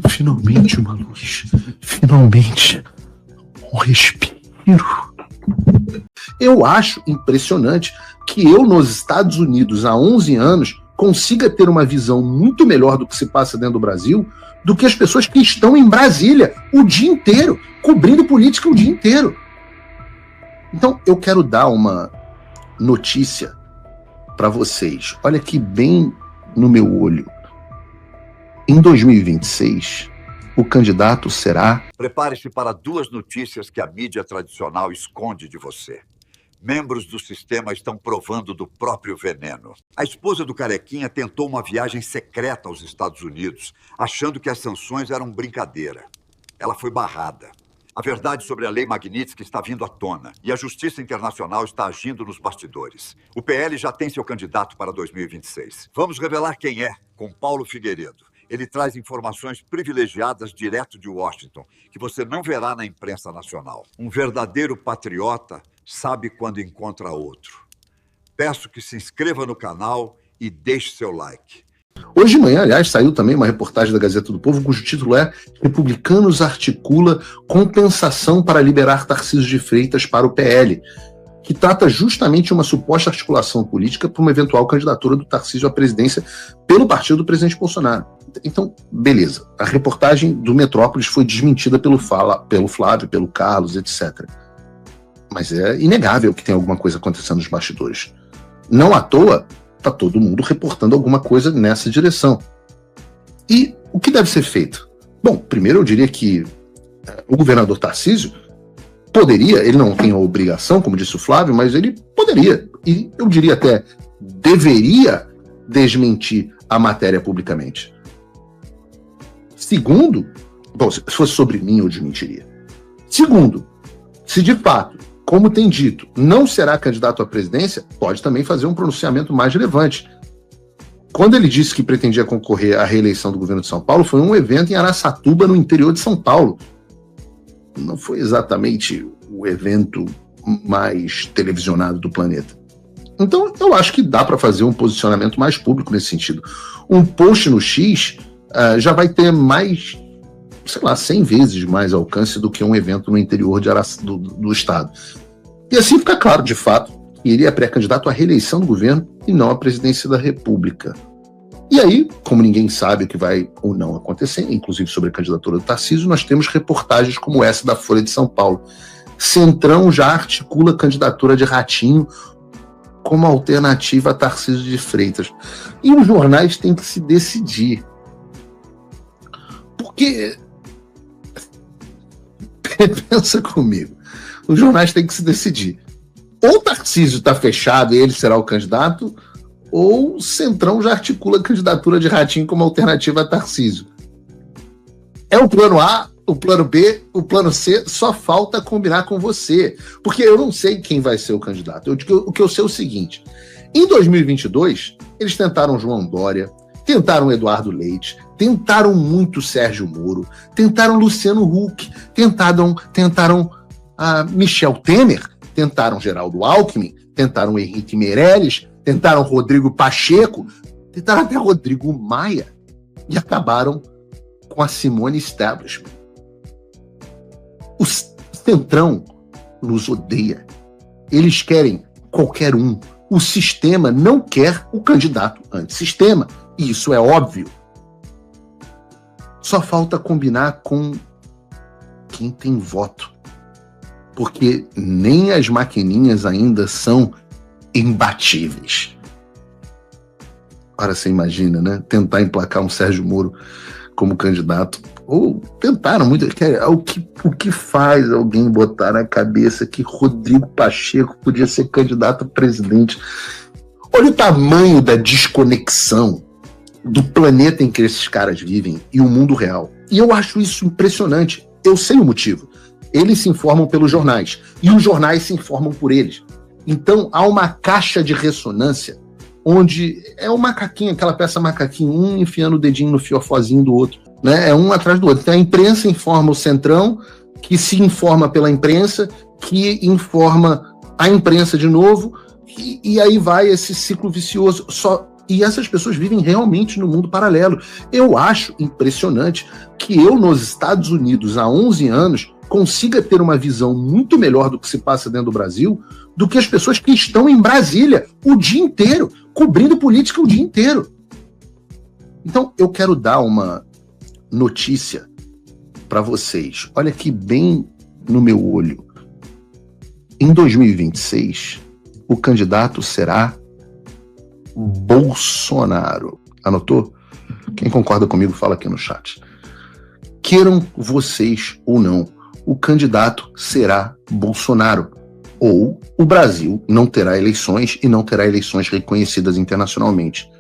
Finalmente uma luz. Finalmente um respiro. Eu acho impressionante que eu, nos Estados Unidos, há 11 anos, consiga ter uma visão muito melhor do que se passa dentro do Brasil do que as pessoas que estão em Brasília o dia inteiro, cobrindo política o dia inteiro. Então, eu quero dar uma notícia para vocês. Olha aqui bem no meu olho. Em 2026, o candidato será... Prepare-se para duas notícias que a mídia tradicional esconde de você. Membros do sistema estão provando do próprio veneno. A esposa do Carequinha tentou uma viagem secreta aos Estados Unidos, achando que as sanções eram brincadeira. Ela foi barrada. A verdade sobre a Lei Magnitsky está vindo à tona e a Justiça Internacional está agindo nos bastidores. O PL já tem seu candidato para 2026. Vamos revelar quem é, com Paulo Figueiredo. Ele traz informações privilegiadas direto de Washington, que você não verá na imprensa nacional. Um verdadeiro patriota sabe quando encontra outro. Peço que se inscreva no canal e deixe seu like. Hoje de manhã, aliás, saiu também uma reportagem da Gazeta do Povo, cujo título é Republicanos articula compensação para liberar Tarcísio de Freitas para o PL, que trata justamente uma suposta articulação política para uma eventual candidatura do Tarcísio à presidência pelo partido do presidente Bolsonaro. Então, beleza. A reportagem do Metrópolis foi desmentida pelo Flávio, pelo Carlos, etc. Mas é inegável que tem alguma coisa acontecendo nos bastidores. Não à toa, está todo mundo reportando alguma coisa nessa direção. E o que deve ser feito? Bom, primeiro eu diria que o governador Tarcísio poderia, ele não tem a obrigação, como disse o Flávio, mas ele poderia, e eu diria até deveria desmentir a matéria publicamente. Segundo, bom, se fosse sobre mim eu desmentiria. Segundo, se de fato, como tem dito, não será candidato à presidência, pode também fazer um pronunciamento mais relevante. Quando ele disse que pretendia concorrer à reeleição do governo de São Paulo, foi um evento em Araçatuba, no interior de São Paulo. Não foi exatamente o evento mais televisionado do planeta. Então, eu acho que dá para fazer um posicionamento mais público nesse sentido. Um post no X já vai ter mais, 100 vezes mais alcance do que um evento no interior do estado. E assim fica claro, de fato, que ele é pré-candidato à reeleição do governo e não à presidência da República. E aí, como ninguém sabe o que vai ou não acontecer, inclusive sobre a candidatura do Tarcísio, nós temos reportagens como essa da Folha de São Paulo. Centrão já articula a candidatura de Ratinho como alternativa a Tarcísio de Freitas. E os jornais têm que se decidir. Porque... pensa comigo. Os jornais têm que se decidir. Ou Tarcísio está fechado e ele será o candidato, ou o Centrão já articula a candidatura de Ratinho como alternativa a Tarcísio. É o plano A, o plano B, o plano C, só falta combinar com você. Porque eu não sei quem vai ser o candidato. O que eu sei é o seguinte. Em 2022, eles tentaram João Dória, tentaram Eduardo Leite, tentaram muito Sérgio Moro, tentaram Luciano Huck, tentaram Michel Temer, tentaram Geraldo Alckmin, tentaram Henrique Meirelles, tentaram Rodrigo Pacheco, tentaram até Rodrigo Maia e acabaram com a Simone Establishment. O Centrão nos odeia. Eles querem qualquer um. O sistema não quer o candidato antissistema. E isso é óbvio. Só falta combinar com quem tem voto. Porque nem as maquininhas ainda são imbatíveis. Ora, você imagina, né? Tentar emplacar um Sérgio Moro como candidato. Ou tentaram muito. O que faz alguém botar na cabeça que Rodrigo Pacheco podia ser candidato a presidente? Olha o tamanho da desconexão do planeta em que esses caras vivem e o mundo real. E eu acho isso impressionante. Eu sei o motivo. Eles se informam pelos jornais. E os jornais se informam por eles. Então, há uma caixa de ressonância onde é o macaquinho, aquela peça macaquinho, um enfiando o dedinho no fiofozinho do outro, né? É um atrás do outro. Então, a imprensa informa o Centrão, que se informa pela imprensa, que informa a imprensa de novo, e aí vai esse ciclo vicioso. Só E essas pessoas vivem realmente no mundo paralelo. Eu acho impressionante que eu, nos Estados Unidos, há 11 anos, consiga ter uma visão muito melhor do que se passa dentro do Brasil do que as pessoas que estão em Brasília o dia inteiro, cobrindo política o dia inteiro. Então, eu quero dar uma notícia para vocês. Olha aqui bem no meu olho. Em 2026, o candidato será Bolsonaro. Anotou? Quem concorda comigo, fala aqui no chat. Queiram vocês ou não, o candidato será Bolsonaro. Ou o Brasil não terá eleições e não terá eleições reconhecidas internacionalmente.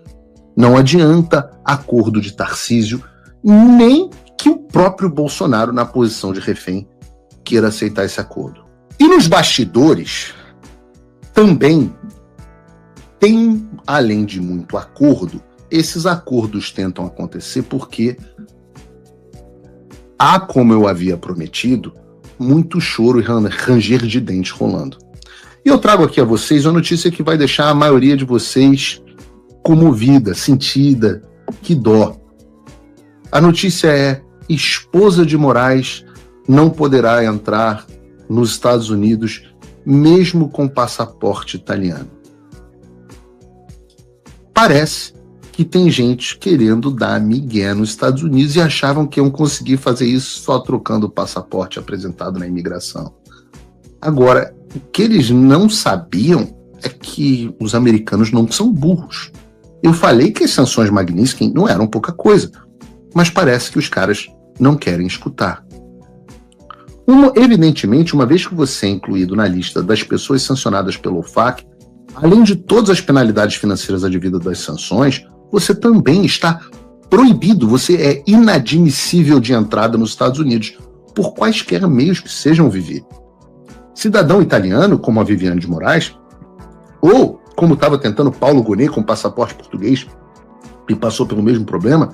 Não adianta acordo de Tarcísio, nem que o próprio Bolsonaro, na posição de refém, queira aceitar esse acordo. E nos bastidores, também tem, além de muito acordo, esses acordos tentam acontecer porque há, como eu havia prometido, muito choro e ranger de dentes rolando. E eu trago aqui a vocês uma notícia que vai deixar a maioria de vocês comovida, sentida, que dó. A notícia é: esposa de Moraes não poderá entrar nos Estados Unidos mesmo com passaporte italiano. Parece que tem gente querendo dar migué nos Estados Unidos e achavam que iam conseguir fazer isso só trocando o passaporte apresentado na imigração. Agora, o que eles não sabiam é que os americanos não são burros. Eu falei que as sanções Magnitsky não eram pouca coisa, mas parece que os caras não querem escutar. Evidentemente, uma vez que você é incluído na lista das pessoas sancionadas pelo OFAC, além de todas as penalidades financeiras advindas das sanções, você também está proibido, você é inadmissível de entrada nos Estados Unidos, por quaisquer meios que sejam viver. Cidadão italiano, como a Viviane de Moraes, ou como estava tentando Paulo Gonet com passaporte português, e passou pelo mesmo problema,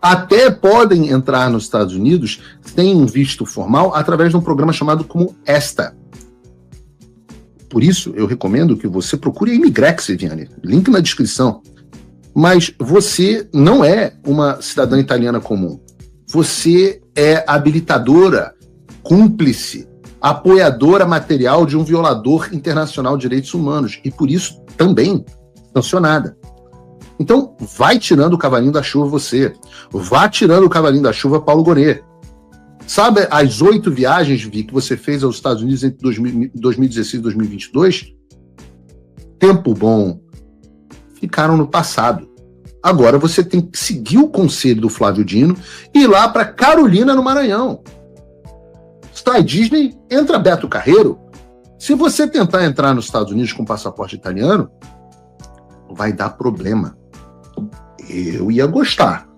até podem entrar nos Estados Unidos sem um visto formal através de um programa chamado como ESTA. Por isso, eu recomendo que você procure a Imigrex, Viviane, link na descrição. Mas você não é uma cidadã italiana comum. Você é habilitadora, cúmplice, apoiadora material de um violador internacional de direitos humanos e, por isso, também sancionada. Então, vai tirando o cavalinho da chuva você. Vá tirando o cavalinho da chuva Paulo Gonet. Sabe as 8 viagens, Vi, que você fez aos Estados Unidos entre 2016 e 2022? Tempo bom. Ficaram no passado. Agora você tem que seguir o conselho do Flávio Dino e ir lá para Carolina, no Maranhão. Sai Disney, entra Beto Carreiro. Se você tentar entrar nos Estados Unidos com passaporte italiano, vai dar problema. Eu ia gostar.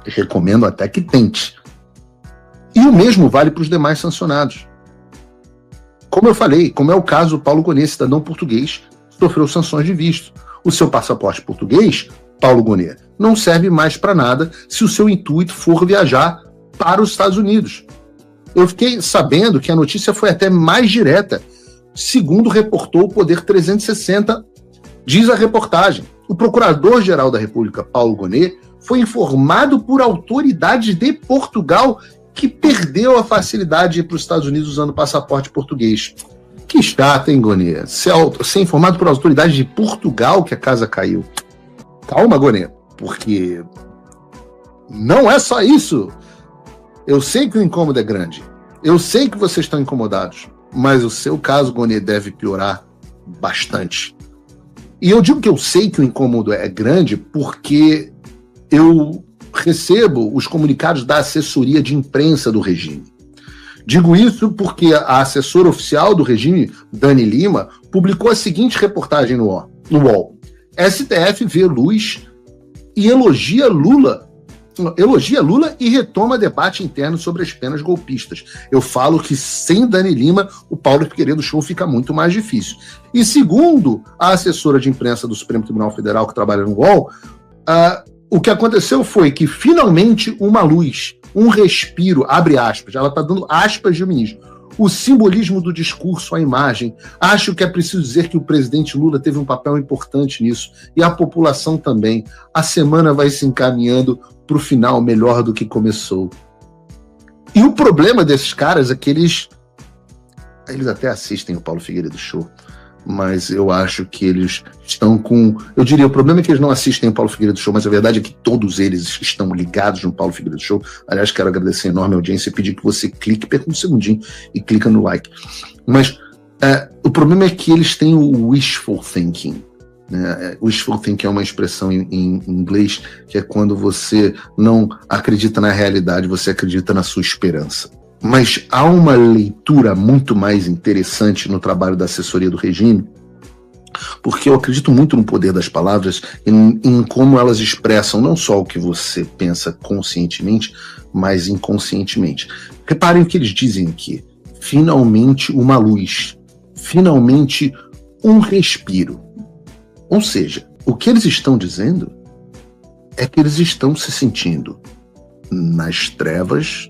Recomendo até que tente. E o mesmo vale para os demais sancionados. Como eu falei, como é o caso do Paulo Gonet, cidadão português, sofreu sanções de visto. O seu passaporte português, Paulo Gonet, não serve mais para nada se o seu intuito for viajar para os Estados Unidos. Eu fiquei sabendo que a notícia foi até mais direta. Segundo reportou o Poder 360, diz a reportagem, o Procurador-Geral da República, Paulo Gonet, foi informado por autoridades de Portugal que perdeu a facilidade de ir para os Estados Unidos usando passaporte português. Que chato, hein, Gonet? Ser informado por autoridades de Portugal que a casa caiu. Calma, Gonet, porque não é só isso. Eu sei que o incômodo é grande. Eu sei que vocês estão incomodados. Mas o seu caso, Gonet, deve piorar bastante. E eu digo que eu sei que o incômodo é grande porque eu recebo os comunicados da assessoria de imprensa do regime. Digo isso porque a assessora oficial do regime, Dani Lima, publicou a seguinte reportagem no UOL. STF vê luz e elogia Lula e retoma debate interno sobre as penas golpistas. Eu falo que sem Dani Lima, o Paulo Figueiredo Show fica muito mais difícil. E segundo a assessora de imprensa do Supremo Tribunal Federal, que trabalha no UOL, o que aconteceu foi que finalmente uma luz, um respiro, abre aspas, ela está dando aspas de ministro, o simbolismo do discurso, a imagem. Acho que é preciso dizer que o presidente Lula teve um papel importante nisso, e a população também. A semana vai se encaminhando para o final melhor do que começou. E o problema desses caras é que eles até assistem o Paulo Figueiredo Show, mas eu acho que eles estão com... Eu diria, o problema é que eles não assistem o Paulo Figueiredo Show, mas a verdade é que todos eles estão ligados no Paulo Figueiredo Show. Aliás, quero agradecer a enorme audiência e pedir que você clique, perca um segundinho e clica no like. Mas o problema é que eles têm o wishful thinking. Né? Wishful thinking é uma expressão em inglês que é quando você não acredita na realidade, você acredita na sua esperança. Mas há uma leitura muito mais interessante no trabalho da assessoria do regime, porque eu acredito muito no poder das palavras, em como elas expressam não só o que você pensa conscientemente, mas inconscientemente. Reparem o que eles dizem aqui. Finalmente uma luz. Finalmente um respiro. Ou seja, o que eles estão dizendo é que eles estão se sentindo nas trevas,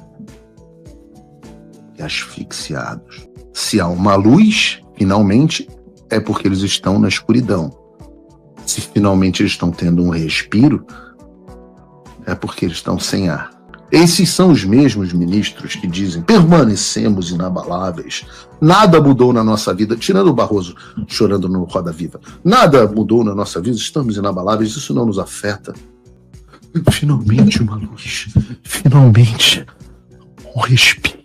asfixiados. Se há uma luz, finalmente, é porque eles estão na escuridão. Se finalmente eles estão tendo um respiro, é porque eles estão sem ar. Esses são os mesmos ministros que dizem: permanecemos inabaláveis, nada mudou na nossa vida, tirando o Barroso chorando no Roda Viva, nada mudou na nossa vida, estamos inabaláveis, isso não nos afeta. Finalmente uma luz, finalmente um respiro.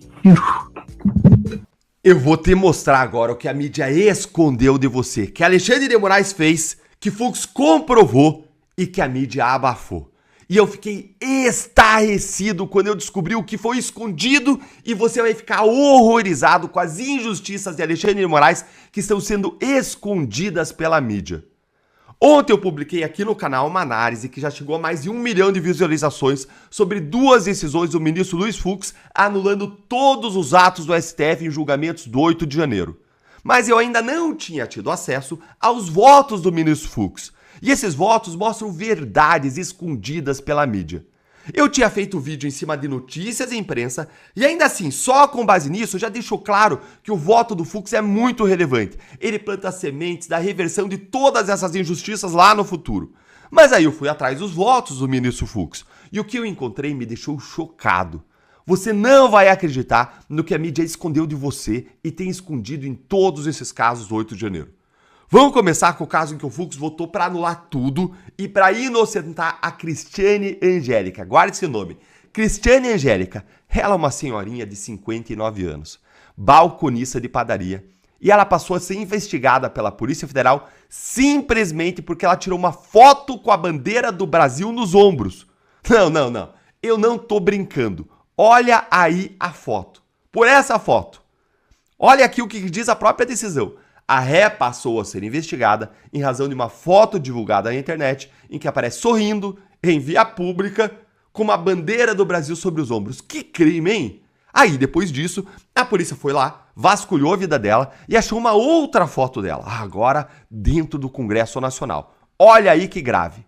Eu vou te mostrar agora o que a mídia escondeu de você, que Alexandre de Moraes fez, que Fux comprovou e que a mídia abafou. E eu fiquei estarrecido quando eu descobri o que foi escondido, e você vai ficar horrorizado com as injustiças de Alexandre de Moraes que estão sendo escondidas pela mídia. Ontem eu publiquei aqui no canal uma análise que já chegou a mais de 1 milhão de visualizações sobre 2 decisões do ministro Luiz Fux anulando todos os atos do STF em julgamentos do 8 de janeiro. Mas eu ainda não tinha tido acesso aos votos do ministro Fux. E esses votos mostram verdades escondidas pela mídia. Eu tinha feito vídeo em cima de notícias e imprensa, e ainda assim, só com base nisso, já deixou claro que o voto do Fux é muito relevante. Ele planta sementes da reversão de todas essas injustiças lá no futuro. Mas aí eu fui atrás dos votos do ministro Fux, e o que eu encontrei me deixou chocado. Você não vai acreditar no que a mídia escondeu de você e tem escondido em todos esses casos do 8 de janeiro. Vamos começar com o caso em que o Fux votou para anular tudo e para inocentar a Cristiane Angélica. Guarde esse nome. Cristiane Angélica. Ela é uma senhorinha de 59 anos, balconista de padaria. E ela passou a ser investigada pela Polícia Federal simplesmente porque ela tirou uma foto com a bandeira do Brasil nos ombros. Não. Eu não tô brincando. Olha aí a foto. Por essa foto. Olha aqui o que diz a própria decisão. A ré passou a ser investigada em razão de uma foto divulgada na internet em que aparece sorrindo em via pública com uma bandeira do Brasil sobre os ombros. Que crime, hein? Aí, depois disso, a polícia foi lá, vasculhou a vida dela e achou uma outra foto dela, agora dentro do Congresso Nacional. Olha aí que grave.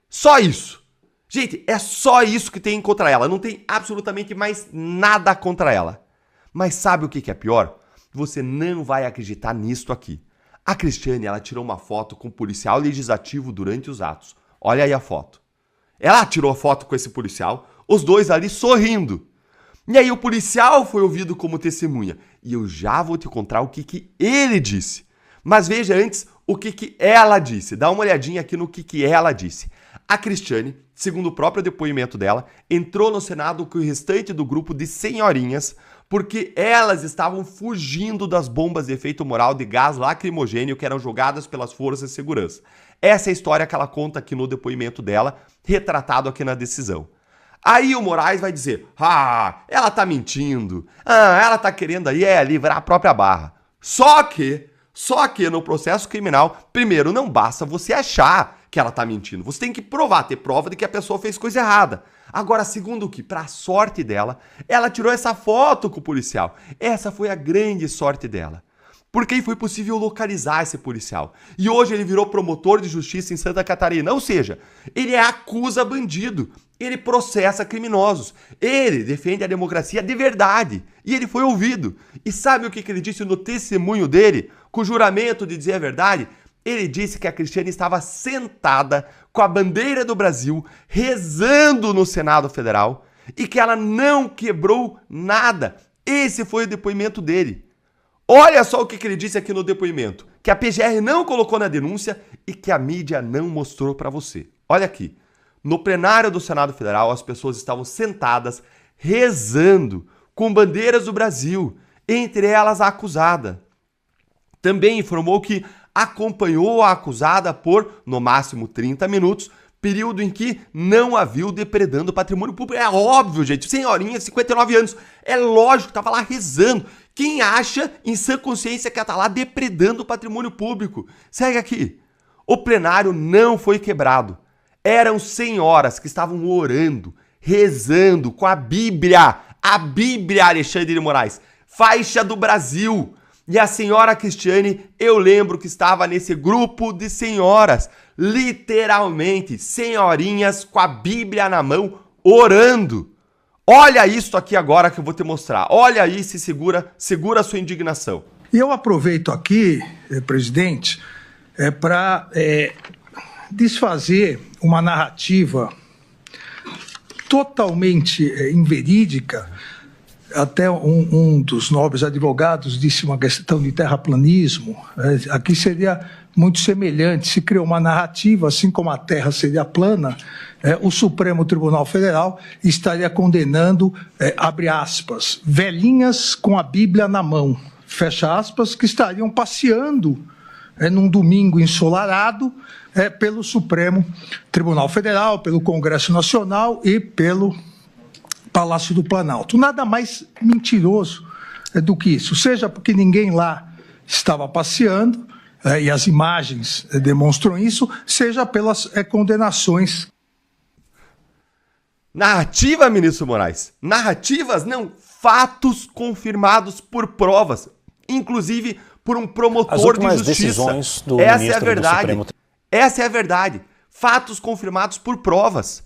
Só isso. Gente, é só isso que tem contra ela. Não tem absolutamente mais nada contra ela. Mas sabe o que é pior? Você não vai acreditar nisto aqui. A Cristiane, ela tirou uma foto com o policial legislativo durante os atos. Olha aí a foto. Ela tirou a foto com esse policial, os dois ali sorrindo. E aí o policial foi ouvido como testemunha. E eu já vou te contar o que ele disse. Mas veja antes o que ela disse. Dá uma olhadinha aqui no que ela disse. A Cristiane, segundo o próprio depoimento dela, entrou no Senado com o restante do grupo de senhorinhas porque elas estavam fugindo das bombas de efeito moral de gás lacrimogênio que eram jogadas pelas forças de segurança. Essa é a história que ela conta aqui no depoimento dela, retratado aqui na decisão. Aí o Moraes vai dizer: ela tá mentindo, ela tá querendo aí livrar a própria barra. Só que no processo criminal, primeiro, não basta você achar que ela tá mentindo. Você tem que provar, ter prova de que a pessoa fez coisa errada. Agora, segundo que, pra sorte dela, ela tirou essa foto com o policial. Essa foi a grande sorte dela. Porque foi possível localizar esse policial. E hoje ele virou promotor de justiça em Santa Catarina. Ou seja, ele acusa bandido. Ele processa criminosos. Ele defende a democracia de verdade. E ele foi ouvido. E sabe o que ele disse no testemunho dele? Com o juramento de dizer a verdade? Ele disse que a Cristiane estava sentada com a bandeira do Brasil, rezando no Senado Federal, e que ela não quebrou nada. Esse foi o depoimento dele. Olha só o que ele disse aqui no depoimento. Que a PGR não colocou na denúncia e que a mídia não mostrou para você. Olha aqui. No plenário do Senado Federal, as pessoas estavam sentadas, rezando, com bandeiras do Brasil, entre elas a acusada. Também informou que acompanhou a acusada por, no máximo, 30 minutos, período em que não a viu depredando o patrimônio público. É óbvio, gente, senhorinha, 59 anos, é lógico, estava lá rezando. Quem acha, em sã consciência, que ela está lá depredando o patrimônio público? Segue aqui. O plenário não foi quebrado. Eram senhoras que estavam orando, rezando com a Bíblia, Alexandre de Moraes, faixa do Brasil. E a senhora Cristiane, eu lembro que estava nesse grupo de senhoras, literalmente, senhorinhas com a Bíblia na mão, orando. Olha isso aqui agora que eu vou te mostrar. Olha aí, se segura a sua indignação. E eu aproveito aqui, presidente, para desfazer uma narrativa totalmente inverídica. Até um dos nobres advogados disse uma questão de terraplanismo. Aqui seria muito semelhante. Se criou uma narrativa, assim como a Terra seria plana, o Supremo Tribunal Federal estaria condenando, abre aspas, velhinhas com a Bíblia na mão, fecha aspas, que estariam passeando num domingo ensolarado pelo Supremo Tribunal Federal, pelo Congresso Nacional e pelo Palácio do Planalto. Nada mais mentiroso do que isso, seja porque ninguém lá estava passeando, e as imagens demonstram isso, seja pelas condenações. Narrativa, ministro Moraes. Narrativas, não. Fatos confirmados por provas, inclusive por um promotor de justiça. Essa é a verdade. Essa é a verdade. Fatos confirmados por provas.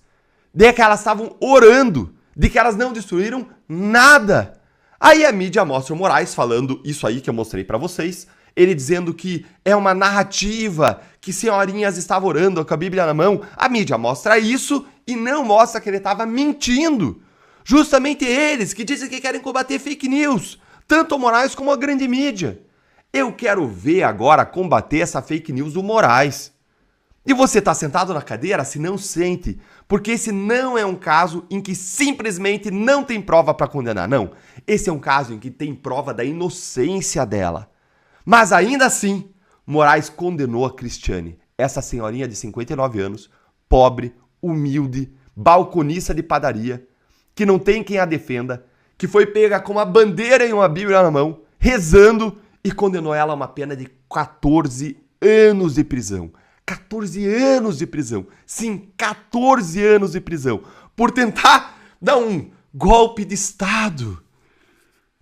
De que elas estavam orando, de que elas não destruíram nada. Aí a mídia mostra o Moraes falando isso aí que eu mostrei pra vocês. Ele dizendo que é uma narrativa, que senhorinhas estavam orando com a Bíblia na mão. A mídia mostra isso e não mostra que ele estava mentindo. Justamente eles que dizem que querem combater fake news, tanto o Moraes como a grande mídia. Eu quero ver agora combater essa fake news do Moraes. E você está sentado na cadeira? Se não, sente. Porque esse não é um caso em que simplesmente não tem prova para condenar, não. Esse é um caso em que tem prova da inocência dela. Mas ainda assim, Moraes condenou a Cristiane, essa senhorinha de 59 anos, pobre, humilde, balconista de padaria, que não tem quem a defenda, que foi pega com uma bandeira e uma Bíblia na mão, rezando, e condenou ela a uma pena de 14 anos de prisão. 14 anos de prisão. Sim, 14 anos de prisão. Por tentar dar um golpe de Estado.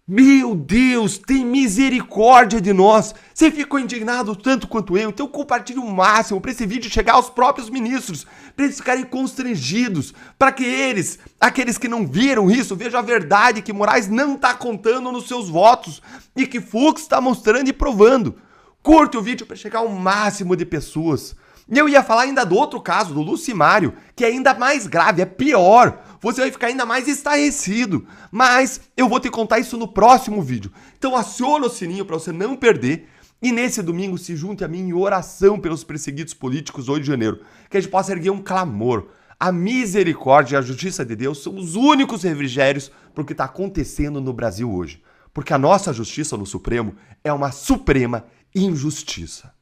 Meu Deus, tem misericórdia de nós. Você ficou indignado tanto quanto eu, então compartilhe o máximo para esse vídeo chegar aos próprios ministros, para eles ficarem constrangidos, para que eles, aqueles que não viram isso, vejam a verdade que Moraes não está contando nos seus votos e que Fux está mostrando e provando. Curte o vídeo para chegar ao máximo de pessoas. E eu ia falar ainda do outro caso, do Lucimário, que é ainda mais grave, é pior. Você vai ficar ainda mais estarrecido. Mas eu vou te contar isso no próximo vídeo. Então aciona o sininho para você não perder. E nesse domingo se junte a mim em oração pelos perseguidos políticos do 8 de janeiro. Que a gente possa erguer um clamor. A misericórdia e a justiça de Deus são os únicos refrigérios para o que está acontecendo no Brasil hoje. Porque a nossa justiça no Supremo é uma suprema injustiça.